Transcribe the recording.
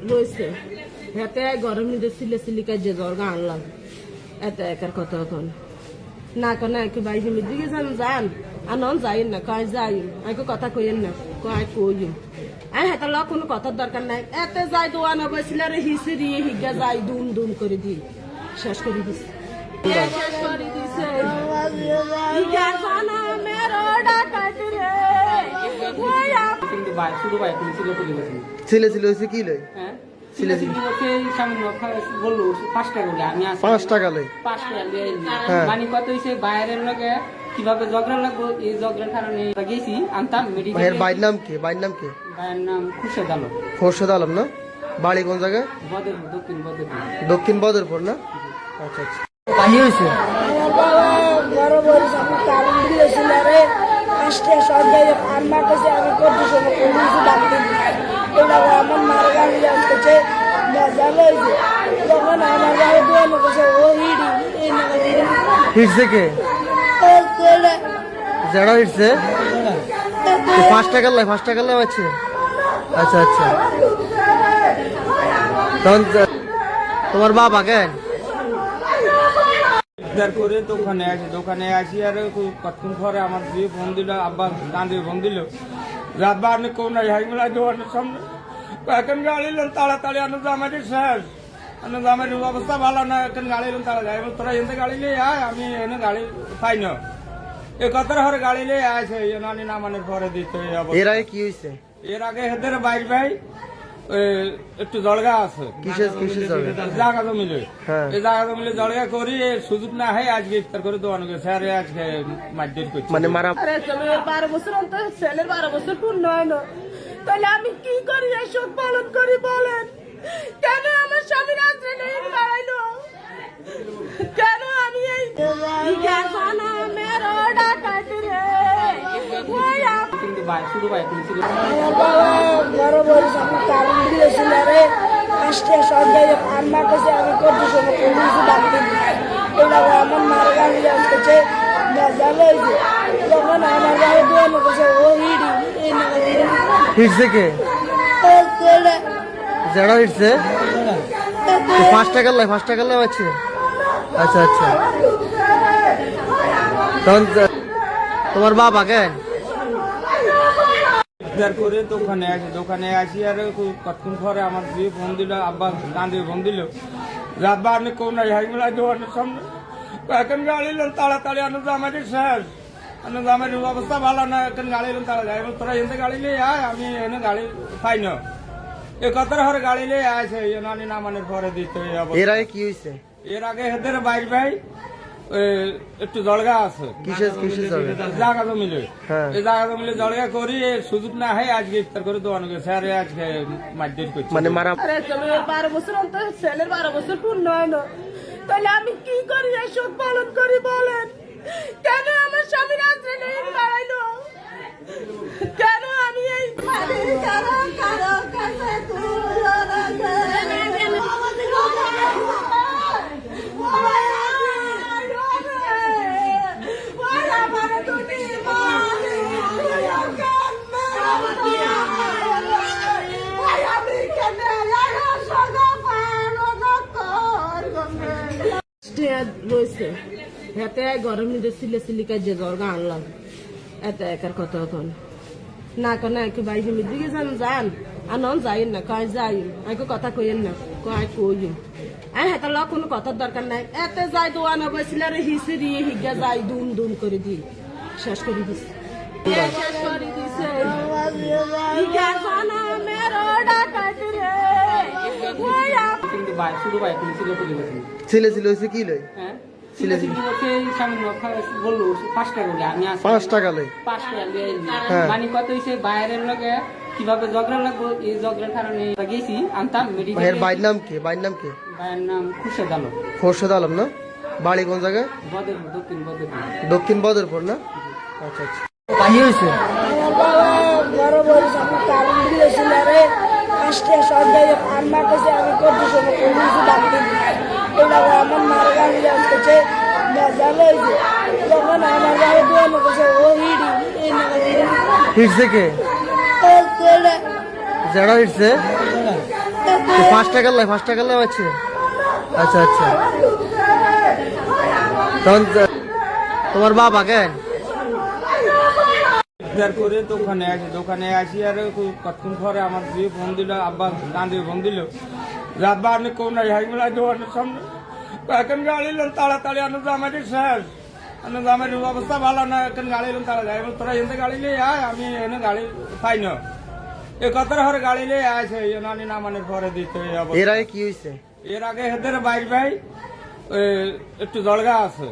রয়েছে হাতে গরম নিতে সিলে সিলিকা যে জর্গা আনলাম এত একার কথা এখন না কেন একটু বাইরে দিকে যান আনন যাই না কয় যাই আমি কথা কইেন না কয় কইম আমি হাতে লোক কোনো কথার দরকার নাই এত যাই দোয়ান অবশ্যই রে হিসেরি হিগা যাই দুম দুম করে দিই শেষ করে দিস শেষ করে দিছে হিগা জানা মেরো ডাকাত রে ওয়া কিন্তু ভাই শুধু ভাই তুমি ছেলে ছিল হয়েছে কি লই হ্যাঁ ছেলে ছিল বললো 5 টাকা বলে আমি 5 টাকা লই 5 টাকা হ্যাঁ। মানে কত হইছে বাইরের লগে কিভাবে ঝগড়া লাগবো এই ঝগড়ার কারণে গেছি আনতাম মেডিকেল ভাইয়ের বাইর নাম কি বাইর নাম কি ভাইয়ের নাম খুরশেদ আলম খোরশেদ আলম না বাড়ি কোন জায়গায় বদরপুর দক্ষিণ বদরপুর দক্ষিণ বদরপুর না আচ্ছা আচ্ছা পানি হয়েছে বড় বড় সব কারণ দিয়েছিল রে ফার্স্টে সরকারি ফার্মা কাছে আমি করতে সময় পুলিশ ডাকতে এটা আমার মার গাড়ি আসছে মজা লইছে যখন আমার গাড়ি দুয়ানো কাছে ও হিডি এই না হিটছে কে জড়া হিটছে 5 টাকা লাই 5 টাকা লাই আছে আচ্ছা আচ্ছা তখন তোমার বাবা কেন করে দোকানে আসি আর কতক্ষণ পরে আমার দিয়ে ফোন দিল আব্বা গান দিয়ে ফোন দিল রাতবা আপনি কোন হাইমেলা দোকানের সামনে এখন গাড়ি এলেন তাড়াতাড়ি আনন্দ আমাদের শেষ আনন্দ আমার অবস্থা ভালো না এখন গাড়ি এলেন তাড়াতাড়ি তোরা এনে গাড়ি নিয়ে আয় আমি এনে গাড়ি পাই না এ কত হরে গাড়ি নিয়ে আসে নানি নামানের পরে দিতে এর আগে কি হয়েছে এর আগে হেদের বাইর ভাই একটু জলগা আছে কিসের জায়গা জায়গা জমিলে হ্যাঁ। এই জায়গা জমিলে জলগা করি সুযোগ না হয় আজকে ইফতার করে দোয়ানো গেছে আর আজকে মারধর করছে মানে মারা আরে চলো 12 বছর অন্তর ছেলের 12 বছর পূর্ণ হয় না তাহলে আমি কি করি এসব পালন করি বলেন কেন আমার স্বামী রাত্রে নেই বাড়াইলো কেন আমি এই জানা মেরো ডাকাত রে ওয়া কিন্তু ভাই শুধু ভাই তুমি বড় বড় সব কারণ দিয়েছিল রে ফার্স্টে সরকারি ফার্মা কাছে আমি করতে সময় পুলিশ ডাকতে এটা আমার মার গাড়ি আসছে মজা লইছে যখন আমার গাড়ি দুয়ানো কাছে ও হিডি এই না হিটছে কে জড়া হিটছে 5 টাকা লাই 5 টাকা লাই আছে আচ্ছা আচ্ছা তখন তোমার বাবা কেন ইফতার করে দোকানে আসি আর কতক্ষণ পরে আমার দিয়ে ফোন দিল আব্বা গান দিয়ে ফোন দিল রাতবা আপনি কোন হাইমেলা দোকানের সামনে এখন গাড়ি এলেন তাড়াতাড়ি আনন্দ আমাদের শেষ আনন্দ আমার অবস্থা ভালো না এখন গাড়ি এলেন তাড়াতাড়ি তোরা এনে গাড়ি নিয়ে আয় আমি এনে গাড়ি পাই না এ কত হরে গাড়ি নিয়ে আসে নানি নামানের পরে দিতে এর আগে কি হয়েছে এর আগে হেদের বাইর ভাই একটু জলগা আছে কিসের জায়গা জায়গা জমিলে হ্যাঁ। এই জায়গা জমিলে জলগা করি সুযোগ না হয় আজকে ইফতার করে দোয়ানো গেছে আর আজকে মারধর করছে মানে মারা আরে চলো 12 বছর অন্তর ছেলের 12 বছর পূর্ণ হয় না তাহলে আমি কি করি এসব পালন করি বলেন কেন আমার স্বামী রাত্রে নেই বাড়াইলো কেন আমি এই কারো কাছে রয়েছে হাতে গরম নিতে সিলে সিলিকা যে জর্গা আনলাম এত একার কথা এখন না কেন একটু বাইরে দিকে যান আনন যাই না কয় যাই আমি কথা কইেন না কয় কইম আমি হাতে লোক কোনো কথার দরকার নাই এত যাই দোয়ান অবশ্যই রে হিসেরি হিগা যাই দুম দুম করে দিই শেষ করে দিস শেষ করে দিছে হিগা জানা মেরো ডাকাত রে ওয়া কিন্তু ভাই শুধু ভাই তুমি ছেলে ছিল হয়েছে কি লই হ্যাঁ ছেলে ছিল বললো 5 টাকা বলে আমি 5 টাকা লই 5 টাকা হ্যাঁ। মানে কত হইছে বাইরের লগে কিভাবে ঝগড়া লাগবো এই ঝগড়ার কারণে গেছি আনতাম মেডিকেল ভাইয়ের বাইর নাম কি বাইর নাম কি ভাইয়ের নাম খুরশেদ আলম খোরশেদ আলম না বাড়ি কোন জায়গায় বদরপুর দক্ষিণ বদরপুর দক্ষিণ বদরপুর না আচ্ছা আচ্ছা পানি হয়েছে বড় বড় সব কারণ দিয়েছিল রে ফার্স্টে সরকারি ফার্মা কাছে আমি করতে সময় পুলিশ ডাকতে এটা আমার মার গাড়ি আসছে মজা লইছে যখন আমার গাড়ি দুয়ানো কাছে ও হিডি এই না হিটছে কে জড়া হিটছে 5 টাকা লাগছে। আচ্ছা আচ্ছা। তখন তোমার বাবা কেন? উদ্ধার করে দোকানে আসি আর কতক্ষণ পরে আমার দিয়ে ফোন দিল, আব্বা ডান দিয়ে ফোন দিল যে আব্বা আপনি কোন হাইমেলা দোকানের সামনে। এখন গাড়ি এলাম তাড়াতাড়ি আনো জামাইটি শেষ, আনো জামাইটির অবস্থা ভালো না, এখন গাড়ি এলাম তাড়াতাড়ি তোরা এনে গাড়ি নিয়ে আয়, আমি এনে গাড়ি পাই না। এ কত হরে গাড়ি নিয়ে আসে আমি নামানোর পরে দিতে। এর আগে কি হয়েছে? এর আগে হেদের বাইর ভাই একটু জলগা আছে।